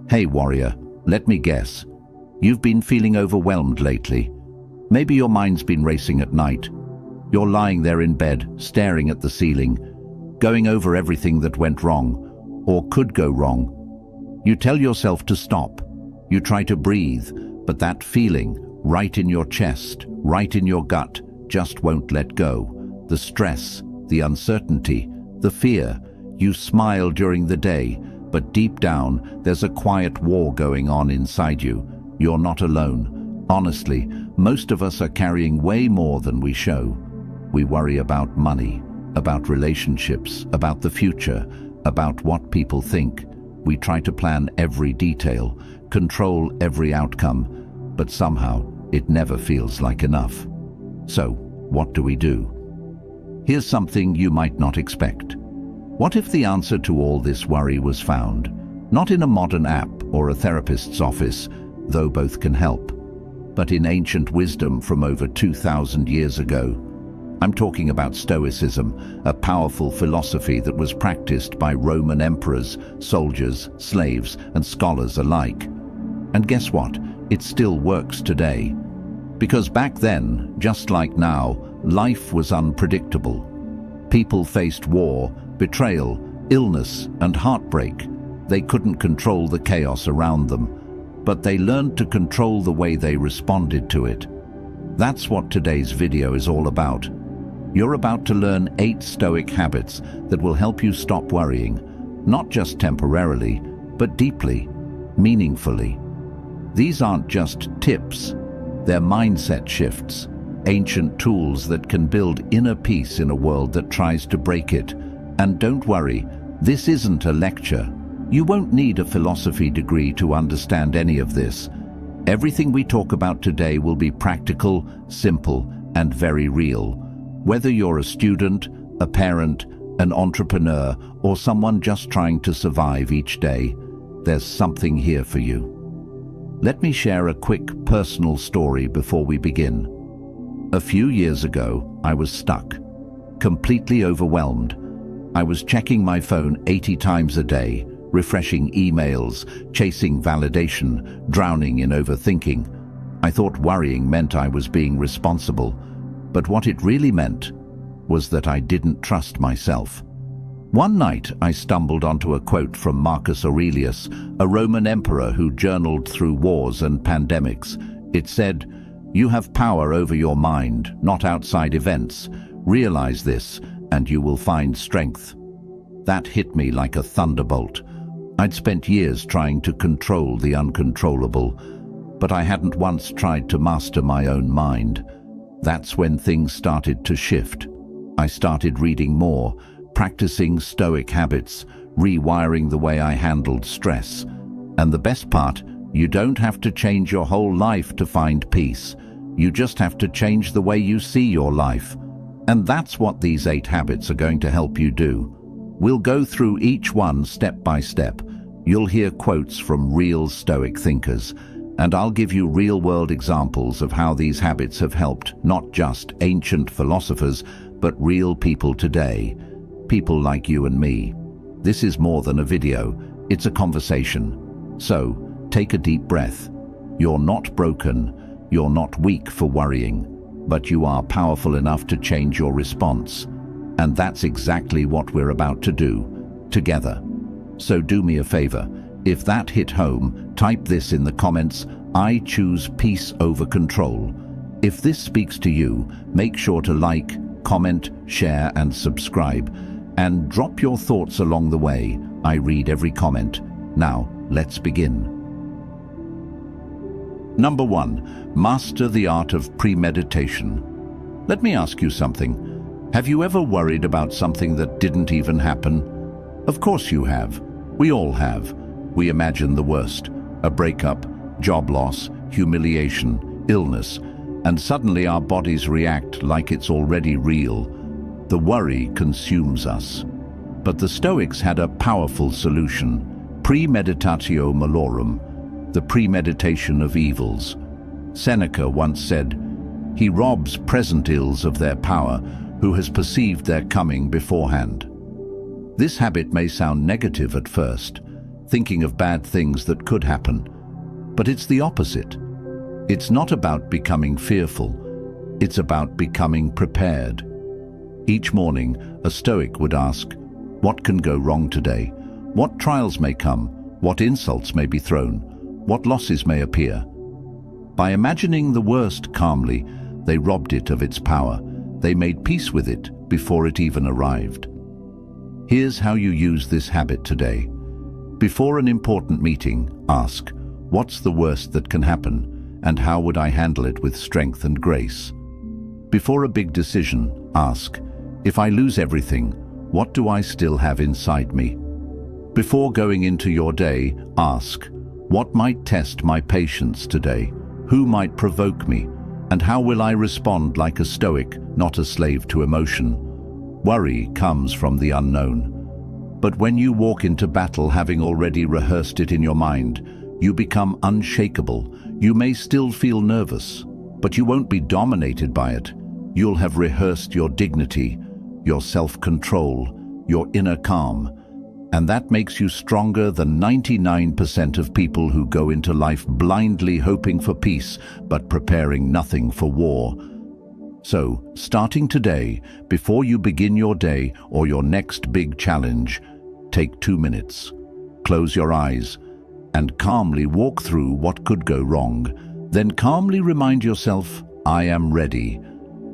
Hey warrior, let me guess. You've been feeling overwhelmed lately. Maybe your mind's been racing at night. You're lying there in bed, staring at the ceiling, going over everything that went wrong, or could go wrong. You tell yourself to stop. You try to breathe, but that feeling, right in your chest, right in your gut, just won't let go. The stress, the uncertainty, the fear. You smile during the day, but deep down, there's a quiet war going on inside you. You're not alone. Honestly, most of us are carrying way more than we show. We worry about money, about relationships, about the future, about what people think. We try to plan every detail, control every outcome, but somehow it never feels like enough. So, what do we do? Here's something you might not expect. What if the answer to all this worry was found, not in a modern app or a therapist's office, though both can help, but in ancient wisdom from over 2,000 years ago? I'm talking about Stoicism, a powerful philosophy that was practiced by Roman emperors, soldiers, slaves, and scholars alike. And guess what? It still works today. Because back then, just like now, life was unpredictable. People faced war, betrayal, illness, and heartbreak. They couldn't control the chaos around them, but they learned to control the way they responded to it. That's what today's video is all about. You're about to learn 8 Stoic habits that will help you stop worrying, not just temporarily, but deeply, meaningfully. These aren't just tips, they're mindset shifts, ancient tools that can build inner peace in a world that tries to break it. And don't worry, this isn't a lecture. You won't need a philosophy degree to understand any of this. Everything we talk about today will be practical, simple, and very real. Whether you're a student, a parent, an entrepreneur, or someone just trying to survive each day, there's something here for you. Let me share a quick personal story before we begin. A few years ago, I was stuck, completely overwhelmed. I was checking my phone 80 times a day, refreshing emails, chasing validation, drowning in overthinking. I thought worrying meant I was being responsible, but what it really meant was that I didn't trust myself. One night, I stumbled onto a quote from Marcus Aurelius, a Roman emperor who journaled through wars and pandemics. It said, "You have power over your mind, not outside events. Realize this, and you will find strength." That hit me like a thunderbolt. I'd spent years trying to control the uncontrollable, but I hadn't once tried to master my own mind. That's when things started to shift. I started reading more, practicing Stoic habits, rewiring the way I handled stress. And the best part, you don't have to change your whole life to find peace. You just have to change the way you see your life. And that's what these 8 habits are going to help you do. We'll go through each one step by step. You'll hear quotes from real Stoic thinkers, and I'll give you real-world examples of how these habits have helped not just ancient philosophers, but real people today. People like you and me. This is more than a video, it's a conversation. So, take a deep breath. You're not broken, you're not weak for worrying, but you are powerful enough to change your response. And that's exactly what we're about to do, together. So do me a favor, if that hit home, type this in the comments: "I choose peace over control." If this speaks to you, make sure to like, comment, share, and subscribe. And drop your thoughts along the way. I read every comment. Now, let's begin. Number 1, master the art of premeditation. Let me ask you something. Have you ever worried about something that didn't even happen? Of course you have. We all have. We imagine the worst. A breakup, job loss, humiliation, illness, and suddenly our bodies react like it's already real. The worry consumes us. But the Stoics had a powerful solution: premeditatio malorum, the premeditation of evils. Seneca once said, "He robs present ills of their power, who has perceived their coming beforehand." This habit may sound negative at first, thinking of bad things that could happen. But it's the opposite. It's not about becoming fearful. It's about becoming prepared. Each morning, a Stoic would ask, what can go wrong today? What trials may come? What insults may be thrown? What losses may appear? By imagining the worst calmly, they robbed it of its power. They made peace with it before it even arrived. Here's how you use this habit today. Before an important meeting, ask, what's the worst that can happen, and how would I handle it with strength and grace? Before a big decision, ask, if I lose everything, what do I still have inside me? Before going into your day, ask, what might test my patience today? Who might provoke me? And how will I respond like a Stoic, not a slave to emotion? Worry comes from the unknown. But when you walk into battle having already rehearsed it in your mind, you become unshakable. You may still feel nervous, but you won't be dominated by it. You'll have rehearsed your dignity, your self-control, your inner calm. And that makes you stronger than 99% of people who go into life blindly hoping for peace, but preparing nothing for war. So, starting today, before you begin your day or your next big challenge, take 2 minutes, close your eyes, and calmly walk through what could go wrong. Then calmly remind yourself, I am ready,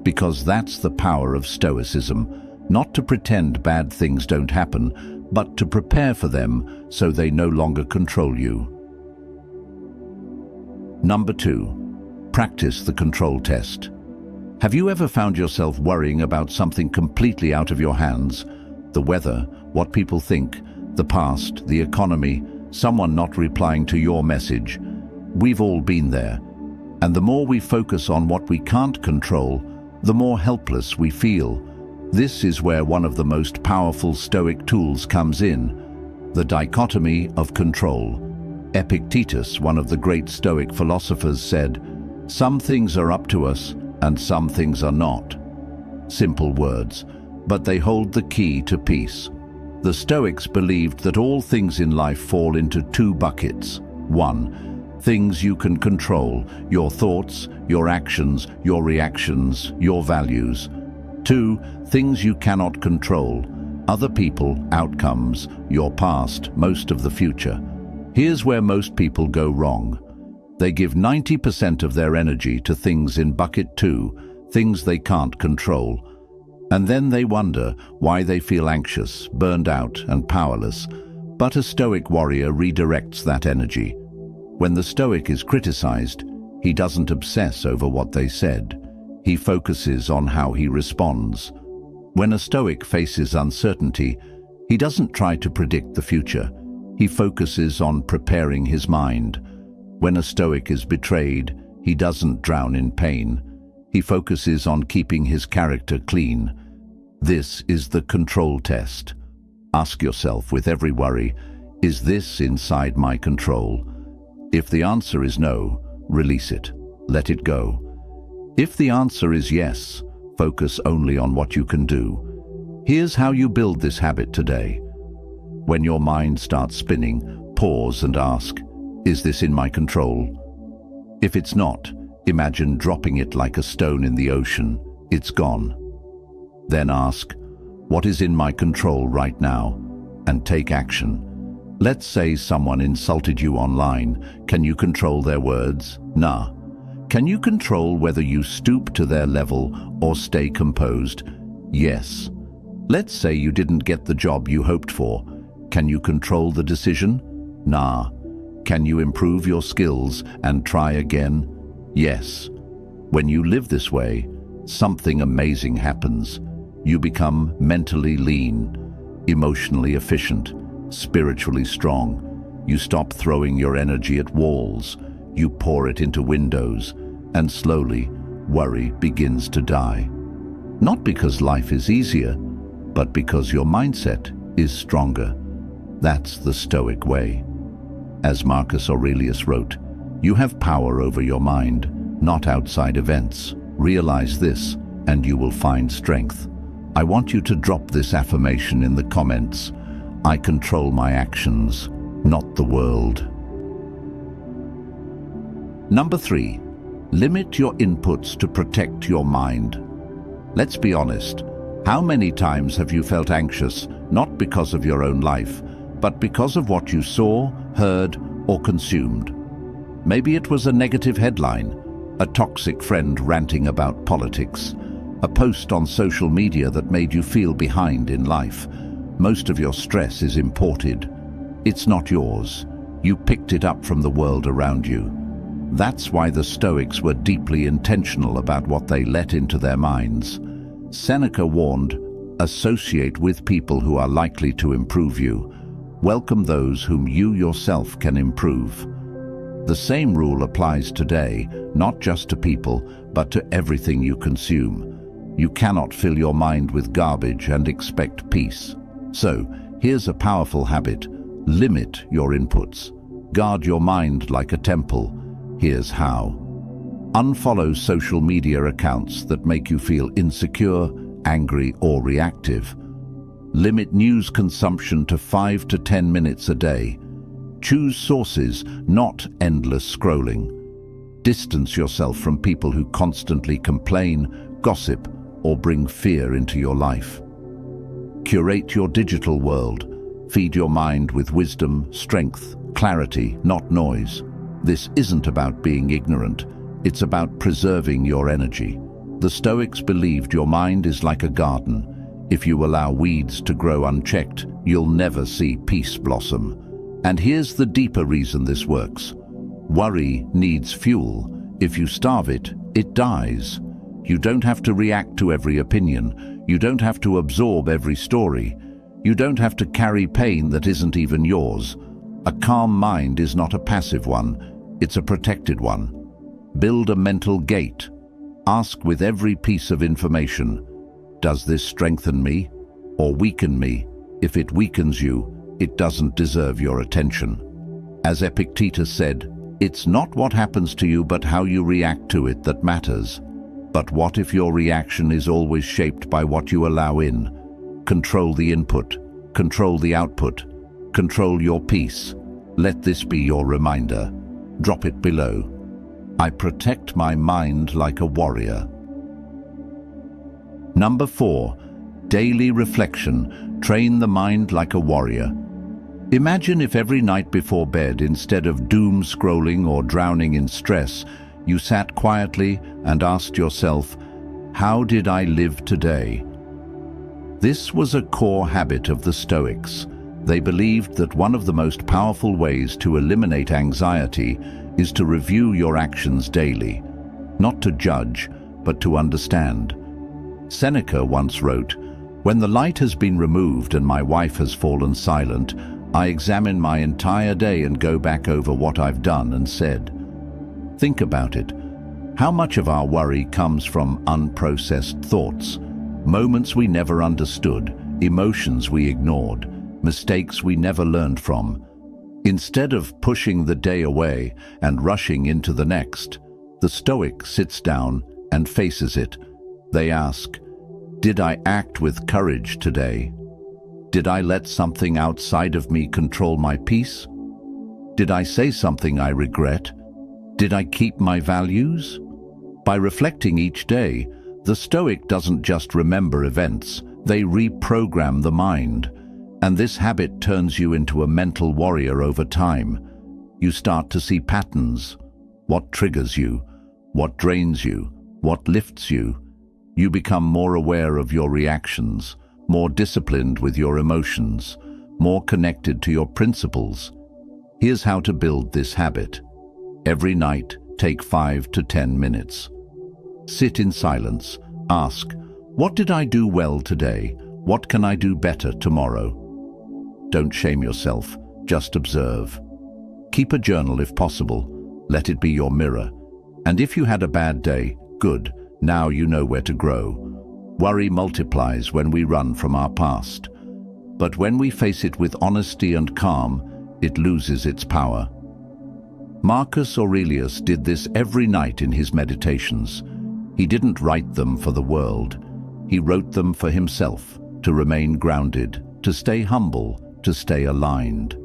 because that's the power of Stoicism, not to pretend bad things don't happen, but to prepare for them so they no longer control you. Number 2, practice the control test. Have you ever found yourself worrying about something completely out of your hands? The weather, what people think, the past, the economy, someone not replying to your message. We've all been there. And the more we focus on what we can't control, the more helpless we feel. This is where one of the most powerful Stoic tools comes in, the dichotomy of control. Epictetus, one of the great Stoic philosophers, said, "Some things are up to us, and some things are not." Simple words, but they hold the key to peace. The Stoics believed that all things in life fall into 2 buckets. 1, things you can control, your thoughts, your actions, your reactions, your values. 2, things you cannot control, other people, outcomes, your past, most of the future. Here's where most people go wrong. They give 90% of their energy to things in bucket 2, things they can't control. And then they wonder why they feel anxious, burned out, and powerless. But a Stoic warrior redirects that energy. When the Stoic is criticized, he doesn't obsess over what they said. He focuses on how he responds. When a Stoic faces uncertainty, he doesn't try to predict the future. He focuses on preparing his mind. When a Stoic is betrayed, he doesn't drown in pain. He focuses on keeping his character clean. This is the control test. Ask yourself with every worry, is this inside my control? If the answer is no, release it. Let it go. If the answer is yes, focus only on what you can do. Here's how you build this habit today. When your mind starts spinning, pause and ask, is this in my control? If it's not, imagine dropping it like a stone in the ocean. It's gone. Then ask, what is in my control right now? And take action. Let's say someone insulted you online. Can you control their words? Nah. Can you control whether you stoop to their level or stay composed? Yes. Let's say you didn't get the job you hoped for. Can you control the decision? Nah. Can you improve your skills and try again? Yes. When you live this way, something amazing happens. You become mentally lean, emotionally efficient, spiritually strong. You stop throwing your energy at walls. You pour it into windows, and slowly, worry begins to die. Not because life is easier, but because your mindset is stronger. That's the Stoic way. As Marcus Aurelius wrote, you have power over your mind, not outside events. Realize this, and you will find strength. I want you to drop this affirmation in the comments. I control my actions. not the world. Number 3. Limit your inputs to protect your mind. Let's be honest. How many times have you felt anxious, not because of your own life, but because of what you saw, heard, or consumed? Maybe it was a negative headline, a toxic friend ranting about politics, a post on social media that made you feel behind in life. Most of your stress is imported. It's not yours. You picked it up from the world around you. That's why the Stoics were deeply intentional about what they let into their minds. Seneca warned, "Associate with people who are likely to improve you. Welcome those whom you yourself can improve." The same rule applies today, not just to people, but to everything you consume. You cannot fill your mind with garbage and expect peace. So, here's a powerful habit. Limit your inputs. Guard your mind like a temple. Here's how. Unfollow social media accounts that make you feel insecure, angry, or reactive. Limit news consumption to 5 to 10 minutes a day. Choose sources, not endless scrolling. Distance yourself from people who constantly complain, gossip, or bring fear into your life. Curate your digital world. Feed your mind with wisdom, strength, clarity, not noise. This isn't about being ignorant. It's about preserving your energy. The Stoics believed your mind is like a garden. If you allow weeds to grow unchecked, you'll never see peace blossom. And here's the deeper reason this works. Worry needs fuel. If you starve it, it dies. You don't have to react to every opinion. You don't have to absorb every story. You don't have to carry pain that isn't even yours. A calm mind is not a passive one. It's a protected one. Build a mental gate. Ask with every piece of information, does this strengthen me or weaken me? If it weakens you, it doesn't deserve your attention. As Epictetus said, it's not what happens to you but how you react to it that matters. But what if your reaction is always shaped by what you allow in? Control the input, control the output, control your peace. Let this be your reminder. Drop it below. I protect my mind like a warrior. Number 4. Daily reflection. Train the mind like a warrior. Imagine if every night before bed, instead of doom scrolling or drowning in stress, you sat quietly and asked yourself, how did I live today? This was a core habit of the Stoics. They believed that one of the most powerful ways to eliminate anxiety is to review your actions daily, not to judge, but to understand. Seneca once wrote, "When the light has been removed and my wife has fallen silent, I examine my entire day and go back over what I've done and said." Think about it. How much of our worry comes from unprocessed thoughts, moments we never understood, emotions we ignored, mistakes we never learned from? Instead of pushing the day away and rushing into the next, the Stoic sits down and faces it. They ask, did I act with courage today? Did I let something outside of me control my peace? Did I say something I regret? Did I keep my values? By reflecting each day, the Stoic doesn't just remember events, they reprogram the mind. And this habit turns you into a mental warrior over time. You start to see patterns. What triggers you? What drains you? What lifts you? You become more aware of your reactions, more disciplined with your emotions, more connected to your principles. Here's how to build this habit. Every night, take 5 to 10 minutes. Sit in silence. Ask, what did I do well today? What can I do better tomorrow? Don't shame yourself, just observe. Keep a journal if possible. Let it be your mirror. And if you had a bad day, good, now you know where to grow. Worry multiplies when we run from our past. But when we face it with honesty and calm, it loses its power. Marcus Aurelius did this every night in his meditations. He didn't write them for the world. He wrote them for himself, to remain grounded, to stay humble, to stay aligned.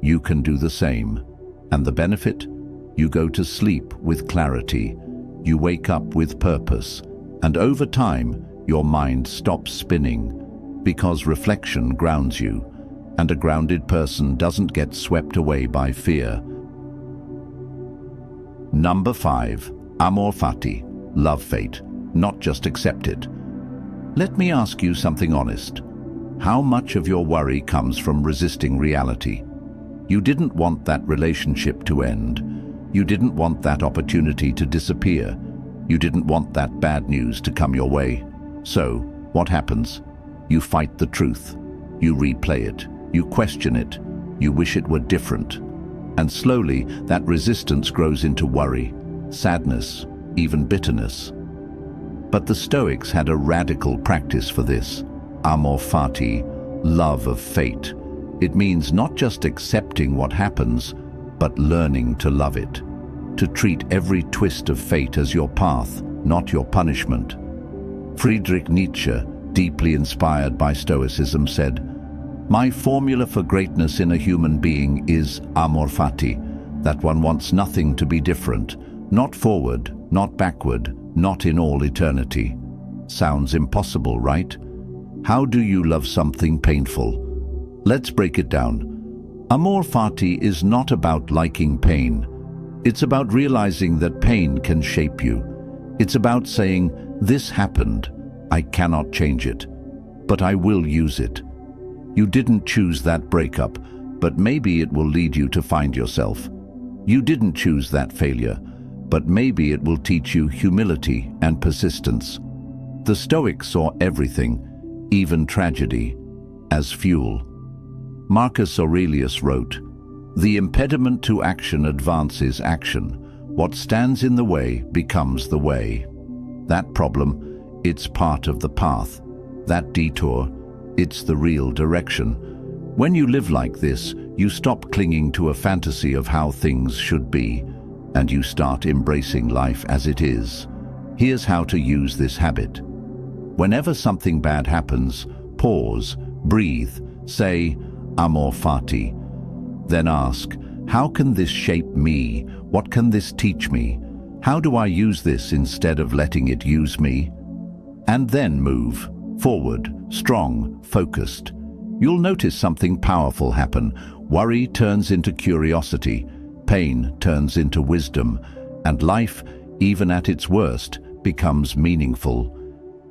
You can do the same. And the benefit? You go to sleep with clarity. You wake up with purpose. And over time, your mind stops spinning, because reflection grounds you, and a grounded person doesn't get swept away by fear. Number 5. Amor fati. Love fate, not just accept it. Let me ask you something honest. How much of your worry comes from resisting reality? You didn't want that relationship to end. You didn't want that opportunity to disappear. You didn't want that bad news to come your way. So, what happens? You fight the truth. You replay it. You question it. You wish it were different. And slowly, that resistance grows into worry, sadness, even bitterness. But the Stoics had a radical practice for this. Amor fati, love of fate. It means not just accepting what happens, but learning to love it. To treat every twist of fate as your path, not your punishment. Friedrich Nietzsche, deeply inspired by Stoicism, said, "My formula for greatness in a human being is amor fati, that one wants nothing to be different, not forward, not backward, not in all eternity." Sounds impossible, right? How do you love something painful? Let's break it down. Amor fati is not about liking pain. It's about realizing that pain can shape you. It's about saying, "This happened. I cannot change it, but I will use it." You didn't choose that breakup, but maybe it will lead you to find yourself. You didn't choose that failure, but maybe it will teach you humility and persistence. The Stoics saw everything, even tragedy, as fuel. Marcus Aurelius wrote, "The impediment to action advances action. What stands in the way becomes the way." That problem, it's part of the path. That detour, it's the real direction. When you live like this, you stop clinging to a fantasy of how things should be, and you start embracing life as it is. Here's how to use this habit. Whenever something bad happens, pause, breathe, say, amor fati. Then ask, how can this shape me? What can this teach me? How do I use this instead of letting it use me? And then move forward, strong, focused. You'll notice something powerful happen. Worry turns into curiosity, pain turns into wisdom, and life, even at its worst, becomes meaningful.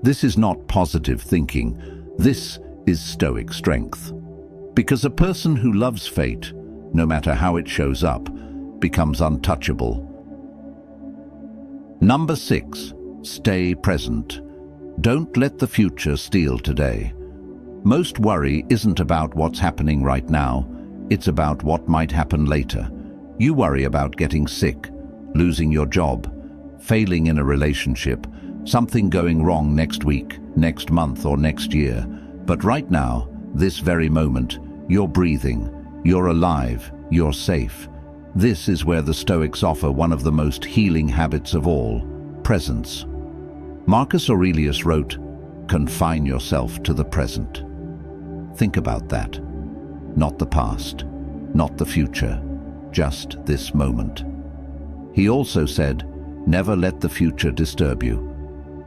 This is not positive thinking. This is Stoic strength. Because a person who loves fate, no matter how it shows up, becomes untouchable. Number 6. Stay present. Don't let the future steal today. Most worry isn't about what's happening right now. It's about what might happen later. You worry about getting sick, losing your job, failing in a relationship, something going wrong next week, next month, or next year. But right now, this very moment, you're breathing, you're alive, you're safe. This is where the Stoics offer one of the most healing habits of all, presence. Marcus Aurelius wrote, "Confine yourself to the present." Think about that. Not the past, not the future, just this moment. He also said, "Never let the future disturb you.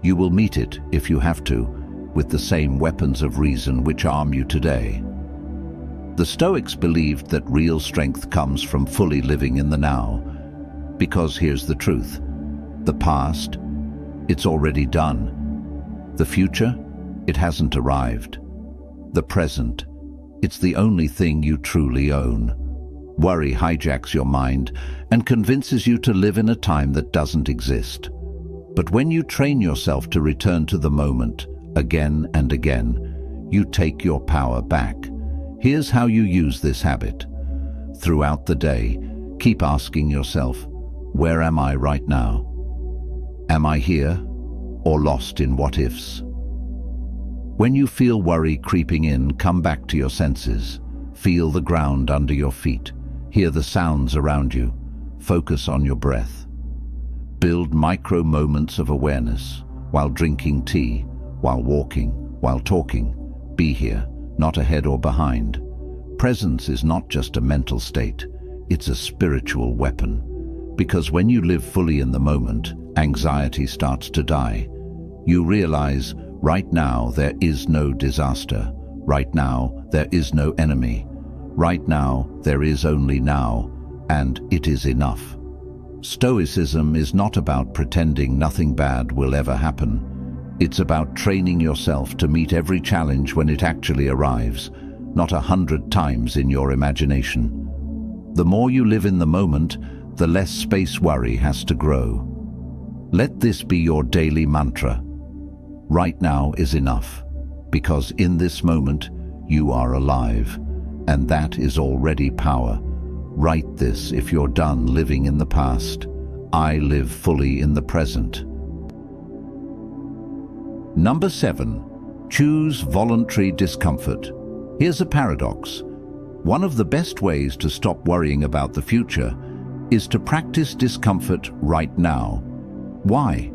You will meet it, if you have to, with the same weapons of reason which arm you today." The Stoics believed that real strength comes from fully living in the now. Because here's the truth. The past, it's already done. The future, it hasn't arrived. The present, it's the only thing you truly own. Worry hijacks your mind and convinces you to live in a time that doesn't exist. But when you train yourself to return to the moment, again and again, you take your power back. Here's how you use this habit. Throughout the day, keep asking yourself, where am I right now? Am I here or lost in what-ifs? When you feel worry creeping in, come back to your senses. Feel the ground under your feet. Hear the sounds around you. Focus on your breath. Build micro moments of awareness while drinking tea, while walking, while talking. Be here, not ahead or behind. Presence is not just a mental state, it's a spiritual weapon. Because when you live fully in the moment, anxiety starts to die. You realize, right now there is no disaster. Right now there is no enemy. Right now there is only now, and it is enough. Stoicism is not about pretending nothing bad will ever happen. It's about training yourself to meet every challenge when it actually arrives, not 100 times in your imagination. The more you live in the moment, the less space worry has to grow. Let this be your daily mantra. Right now is enough, because in this moment you are alive, and that is already power. Write this if you're done living in the past. I live fully in the present. Number 7. Choose voluntary discomfort. Here's a paradox. One of the best ways to stop worrying about the future is to practice discomfort right now. Why?